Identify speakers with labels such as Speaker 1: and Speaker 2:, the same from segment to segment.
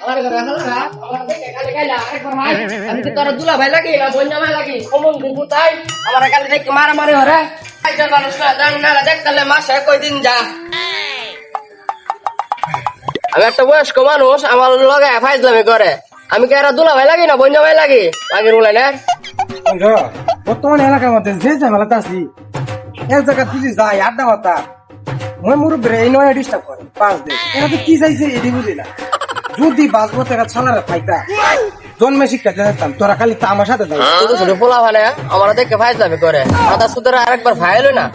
Speaker 1: আমার ঘরে হালা আমার দেখে খালি খাইলা একবার ভাই আমি কি তোর দুলা ভাই লাগি না বোন জামাই লাগি কমন গুগু তাই আমার খালি দেখে মারা মারে হরে আইজন মানুষ না জান না দেখলে মাসে কয়দিন যা আমি একটা বয়স্ক মানুষ আমার লগে ফাইজলামি করে আমি কি এরা দুলা ভাই লাগি না বোন জামাই লাগি আগের বলে না
Speaker 2: বর্তমান এলাকার মধ্যে যে ঝামেলাতে আছি এক জায়গা তুই যাই আড্ডা মাতা মই মুরব্বী এই নয় ডিস্টার্ব করে পাঁচ দিন এরা তো কি চাইছে এটি বুঝি না যদি বাঁচবো তো এরা ছালারে ফাইতা জন্মে শিক্ষা দিতাম তোরা খালি তা আমার সাথে যাই
Speaker 1: ছোট ছোট পোলা ভালে আমার দেখে ফাইজলামি করে মাথা সুতরে আরেকবার ফাইলো না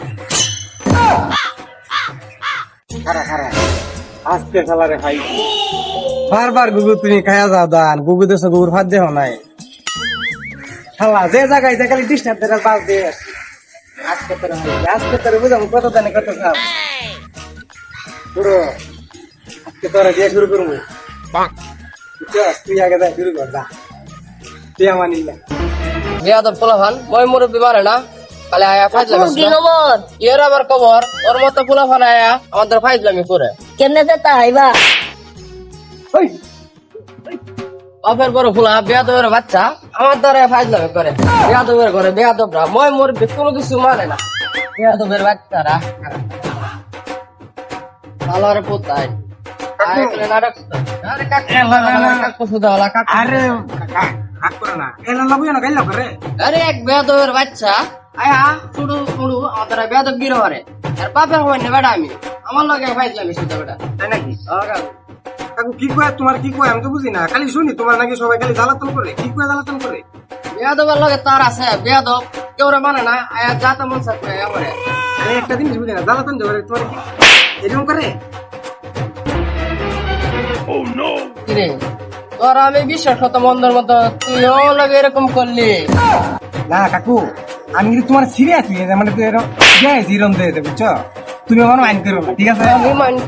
Speaker 2: খারা খারা আজকে ছালারে খাই বারবার গুগু তুমি খায়া যাও দান গুগু দেশ গুগুর ভাত দেহ নাই খালা যে জায়গায় যে খালি ডিস্টার্ব দেয় পাঁচ দিয়ে আজকে তোর বুঝাম কত জানে কত খাম পুরো আজকে তোরা দিয়ে শুরু করবো তুই আগে যা শুরু কর যা তুই আমার নিলে
Speaker 1: বিয়া তো পোলা ভান মই মুরব্বি মারে না খালি আয়া ফাইজলামি এর আবার খবর ওর মতো পোলা ভান আয়া আমাদের ফাইজলামি করে
Speaker 3: কেমনে যেতে আইবা
Speaker 1: বাপের বড় ফুলা বেয়াদবের বাচ্চা আমার দ্বারা ফাইজলামি করে বেয়াদবের ঘরে বেয়াদবরা মই মুরব্বি কোনো কিছু মানে না বেয়াদবের বাচ্চারা ভালো আর পোতাই আরে কাকু সুদা হলা কাকু
Speaker 2: আরে হাত করে না এলা লাগুই না গাইলা করে
Speaker 1: আরে এক বেয়াদবের বাচ্চা আয়া শুরু শুরু আমাদের বেয়াদব গিরো হারে আর বাপের হয় না বেটা আমি আমার লগে ফাইজলামি শুধু বেটা
Speaker 2: তাই নাকি কাকু কি কয় তোমার কি কয় আমি তো বুঝি না খালি শুনি তোমার নাকি সবাই খালি জ্বালাতন করে কি কয় জ্বালাতন করে
Speaker 1: বেয়াদবের লগে তার আছে বেয়াদব কেউ মানে না আয়া যাতা মন সাথে আমারে
Speaker 2: আমি একটা জিনিস বুঝি না জ্বালাতন যে করে তোমার এরকম করে
Speaker 1: কিরে তোর আমি বিশ্বাস করতো মন্দের মতো তুইও লাগে এরকম করলি
Speaker 2: না কাকু আমি কিন্তু তোমার সিরিয়াস মানে জিরন দিয়ে দেবে বুঝছো তুমি আমার মাইন্ড করো না ঠিক আছে
Speaker 1: আমি মাইন্ড